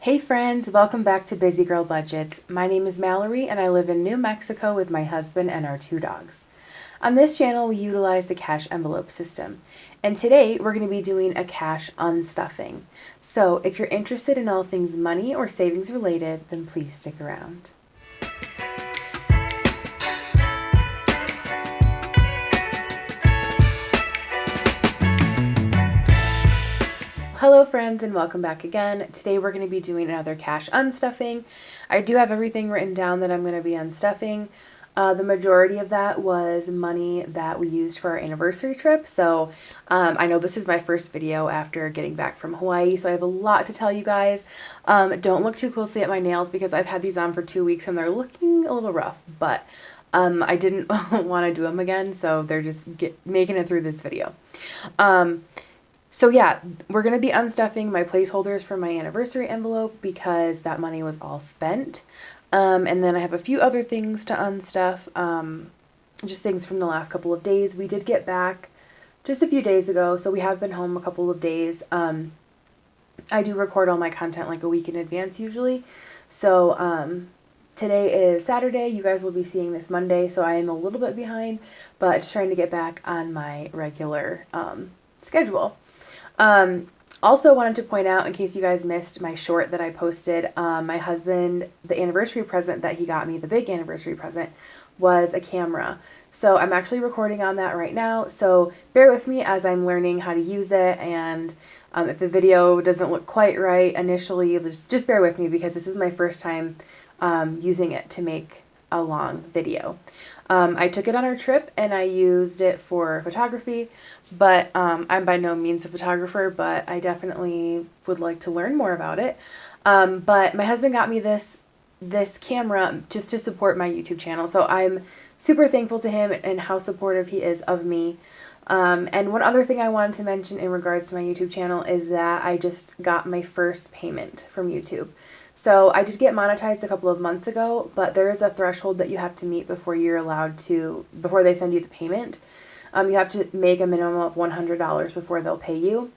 Hey friends, welcome back to Busy Girl Budgets. My name is Mallory and I live in New Mexico with my husband and our 2 dogs. On this channel, we utilize the cash envelope system. And today we're going to be doing a cash unstuffing. So if you're interested in all things money or savings related, then please stick around. Hello friends and welcome back again. Today we're going to be doing another cash unstuffing. I do have everything written down that I'm going to be unstuffing. The majority of that was money that we used for our anniversary trip. So I know this is my first video after getting back from Hawaii, so I have a lot to tell you guys. Don't look too closely at my nails because I've had these on for 2 weeks and they're looking a little rough, but I didn't want to do them again, so they're just making it through this video. So yeah, we're going to be unstuffing my placeholders for my anniversary envelope because that money was all spent. And then I have a few other things to unstuff, just things from the last couple of days. We did get back just a few days ago, so we have been home a couple of days. I do record all my content like a week in advance usually. So today is Saturday. You guys will be seeing this Monday, so I am a little bit behind, but just trying to get back on my regular schedule. Also wanted to point out, in case you guys missed my short that I posted, my husband, the anniversary present that he got me, the big anniversary present, was a camera. So I'm actually recording on that right now, so bear with me as I'm learning how to use it, and if the video doesn't look quite right initially, just bear with me because this is my first time using it to make a long video. I took it on our trip and I used it for photography, but I'm by no means a photographer, but I definitely would like to learn more about it. But my husband got me this camera just to support my YouTube channel, so I'm super thankful to him and how supportive he is of me. And one other thing I wanted to mention in regards to my YouTube channel is that I just got my first payment from YouTube. So I did get monetized a couple of months ago, but there is a threshold that you have to meet before you're allowed to, before they send you the payment. You have to make a minimum of $100 before they'll pay you.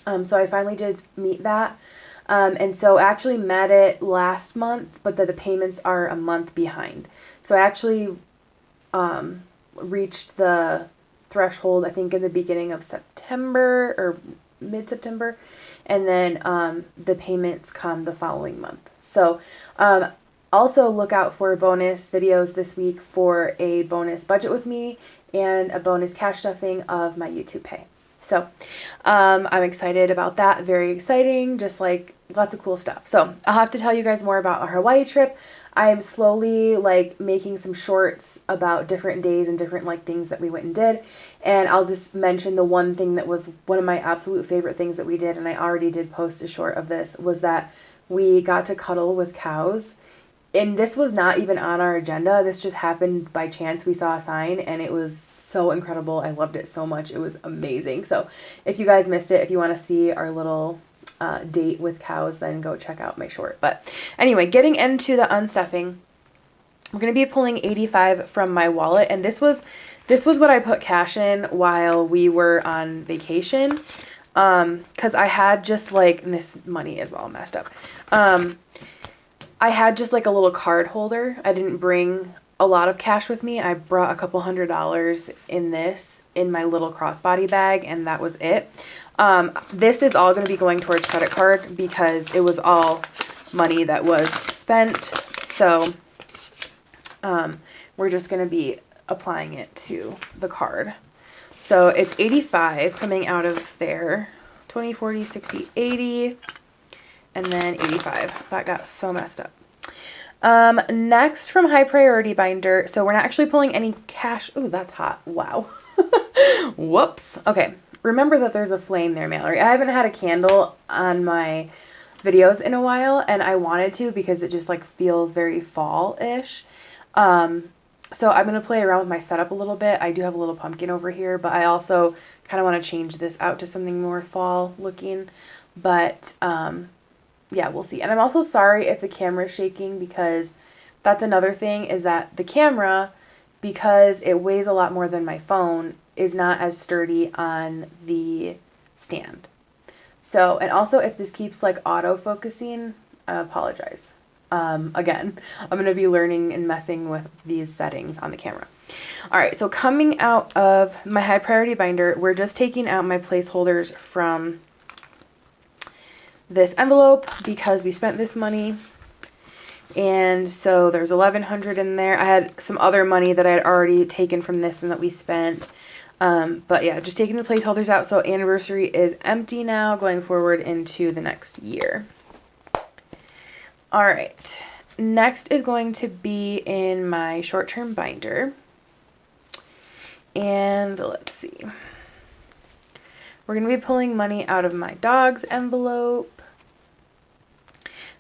So I finally did meet that. And so I actually met it last month, but the payments are a month behind. So I actually reached the threshold, I think, in the beginning of September or mid-September, and then the payments come the following month. So also look out for bonus videos this week for a bonus budget with me and a bonus cash stuffing of my YouTube pay. So I'm excited about that. Very exciting, just like lots of cool stuff. So I'll have to tell you guys more about our Hawaii trip. I am slowly like making some shorts about different days and different like things that we went and did. And I'll just mention the one thing that was one of my absolute favorite things that we did, and I already did post a short of this, was that we got to cuddle with cows. And this was not even on our agenda. This just happened by chance. We saw a sign and it was so incredible. I loved it so much. It was amazing. So if you guys missed it, if you want to see our little date with cows, then go check out my short. But anyway, getting into the unstuffing, we're going to be pulling $85 from my wallet. And this was what I put cash in while we were on vacation. Cause I had just like, and this money is all messed up. I had just like a little card holder. I didn't bring a lot of cash with me. I brought a couple $100 in my little crossbody bag, and that was it. This is all going to be going towards credit card because it was all money that was spent. So we're just going to be applying it to the card. So it's 85 coming out of there, 20, 40, 60, 80, and then 85. That got so messed up. Next from High Priority Binder. So we're not actually pulling any cash. Ooh, that's hot. Wow. Whoops. Okay. Remember that there's a flame there, Mallory. I haven't had a candle on my videos in a while, and I wanted to because it just like feels very fall-ish. So I'm going to play around with my setup a little bit. I do have a little pumpkin over here, but I also kind of want to change this out to something more fall looking. But, yeah, we'll see. And I'm also sorry if the camera is shaking because that's another thing, is that the camera, because it weighs a lot more than my phone, is not as sturdy on the stand. So, and also if this keeps like auto focusing, I apologize. Again, I'm going to be learning and messing with these settings on the camera. All right, so coming out of my high priority binder, we're just taking out my placeholders from this envelope because we spent this money. And so there's $1,100 in there. I had some other money that I had already taken from this and that we spent. But yeah, just taking the placeholders out. So anniversary is empty now, going forward into the next year. All right. Next is going to be in my short-term binder. And let's see. We're going to be pulling money out of my dog's envelope.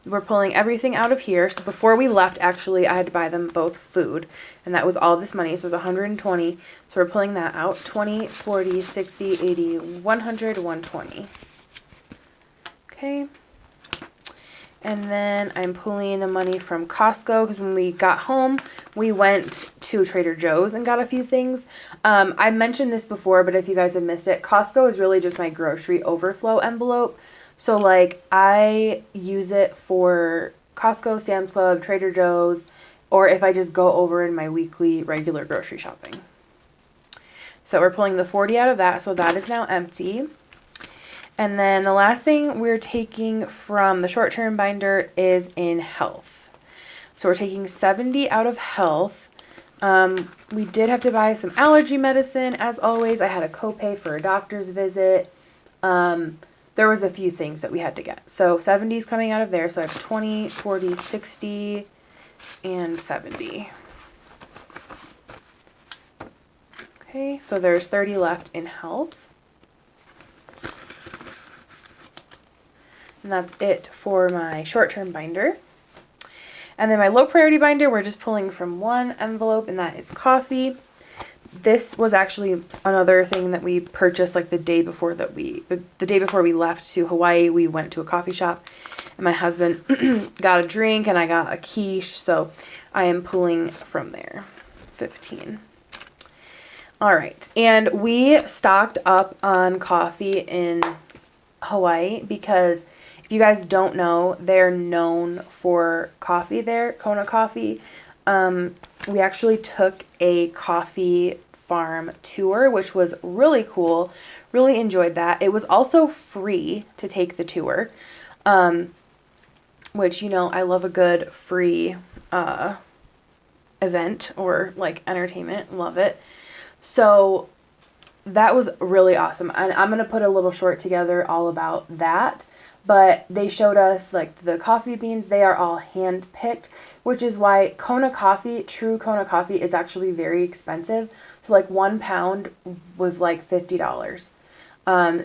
We're pulling everything out of here. So before we left, actually, I had to buy them both food. And that was all this money. So it was $120. So we're pulling that out. 20, 40, 60, 80, 100, 120. Okay. And then I'm pulling the money from Costco because when we got home, we went to Trader Joe's and got a few things. I mentioned this before, but if you guys have missed it, Costco is really just my grocery overflow envelope. So like I use it for Costco, Sam's Club, Trader Joe's, or if I just go over in my weekly regular grocery shopping. So we're pulling the 40 out of that. So that is now empty. And then the last thing we're taking from the short-term binder is in health. So we're taking 70 out of health. We did have to buy some allergy medicine, as always. I had a copay for a doctor's visit. There was a few things that we had to get. So 70 is coming out of there. So I have 20, 40, 60, and 70. Okay, so there's 30 left in health. And that's it for my short-term binder. And then my low priority binder, we're just pulling from one envelope, and that is coffee. This was actually another thing that we purchased like the day before we left to Hawaii. We went to a coffee shop and my husband got a drink and I got a quiche. So I am pulling from there. 15. All right. And we stocked up on coffee in Hawaii because if you guys don't know, they're known for coffee there, Kona coffee. We actually took a coffee farm tour, which was really cool. Really enjoyed that. It was also free to take the tour, which, you know, I love a good free event or like entertainment. Love it. So that was really awesome. And I'm going to put a little short together all about that. But they showed us like the coffee beans. They are all hand picked, which is why Kona coffee, true Kona coffee, is actually very expensive. So like 1 pound was like $50.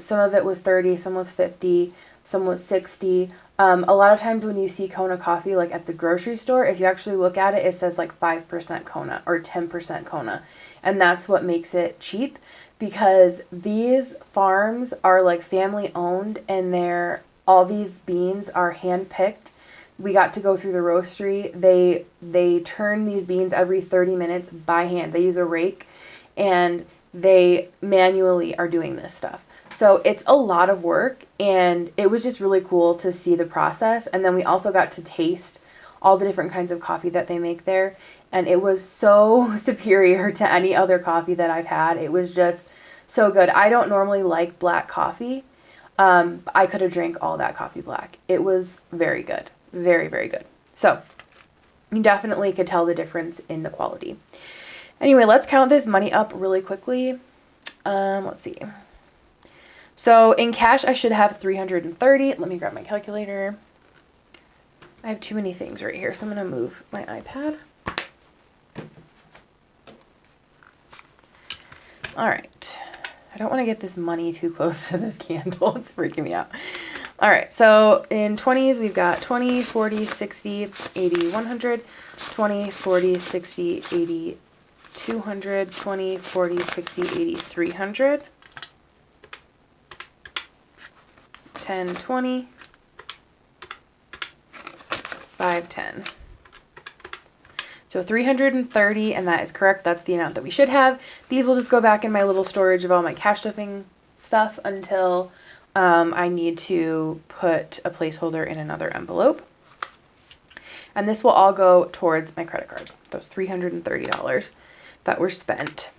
Some of it was 30, some was 50, some was 60. A lot of times when you see Kona coffee like at the grocery store, if you actually look at it, it says like 5% Kona or 10% Kona. And that's what makes it cheap because these farms are like family owned and all these beans are hand picked. We got to go through the roastery. They turn these beans every 30 minutes by hand. They use a rake and they manually are doing this stuff. So it's a lot of work and it was just really cool to see the process. And then we also got to taste all the different kinds of coffee that they make there. And it was so superior to any other coffee that I've had. It was just so good. I don't normally like black coffee. I could have drank all that coffee black. It was very good. Very, very good. So you definitely could tell the difference in the quality. Anyway, let's count this money up really quickly. Let's see. So in cash, I should have 330. Let me grab my calculator. I have too many things right here, so I'm going to move my iPad. All right. I don't want to get this money too close to this candle. It's freaking me out. All right. So in 20s, we've got 20, 40, 60, 80, 100, 20, 40, 60, 80, 200, 20, 40, 60, 80, 300, 10, 20, 5, 10. So 330, and that is correct. That's the amount that we should have. These will just go back in my little storage of all my cash stuffing stuff until I need to put a placeholder in another envelope. And this will all go towards my credit card, those $330 that were spent.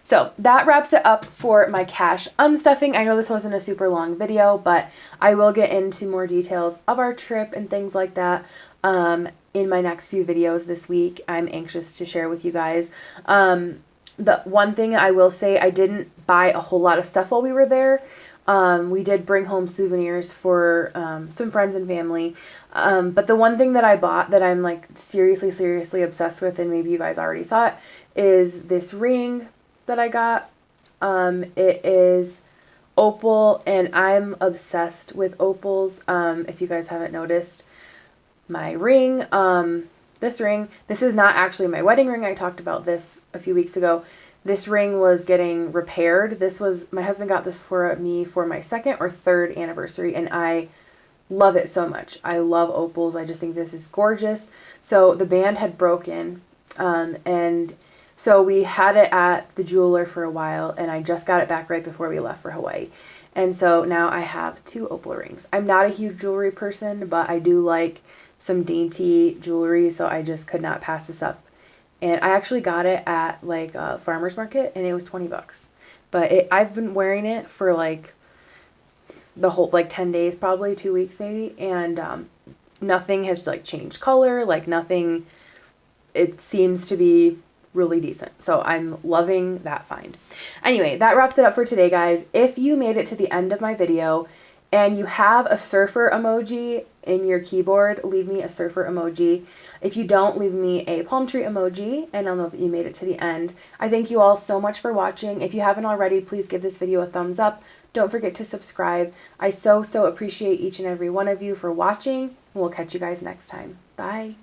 So that wraps it up for my cash unstuffing. I know this wasn't a super long video, but I will get into more details of our trip and things like that in my next few videos this week. I'm anxious to share with you guys. The one thing I will say, I didn't buy a whole lot of stuff while we were there. We did bring home souvenirs for some friends and family. But the one thing that I bought that I'm like seriously obsessed with, and maybe you guys already saw it, is this ring that I got. It is opal, and I'm obsessed with opals. If you guys haven't noticed, my ring, this ring, this is not actually my wedding ring. I talked about this a few weeks ago. This ring was getting repaired. My husband got this for me for my 2nd or 3rd anniversary, and I love it so much. I love opals. I just think this is gorgeous. So the band had broken, and so we had it at the jeweler for a while, and I just got it back right before we left for Hawaii. And so now I have 2 opal rings. I'm not a huge jewelry person, but I do like some dainty jewelry, so I just could not pass this up. And I actually got it at like a farmer's market, and it was 20 bucks. But I've been wearing it for like the whole, like 10 days, probably 2 weeks maybe. And nothing has like changed color, like nothing. It seems to be really decent. So I'm loving that find. Anyway, that wraps it up for today, guys. If you made it to the end of my video and you have a surfer emoji in your keyboard, leave me a surfer emoji. If you don't, leave me a palm tree emoji, and I'll know that you made it to the end. I thank you all so much for watching. If you haven't already, please give this video a thumbs up. Don't forget to subscribe. I so appreciate each and every one of you for watching, and we'll catch you guys next time. Bye.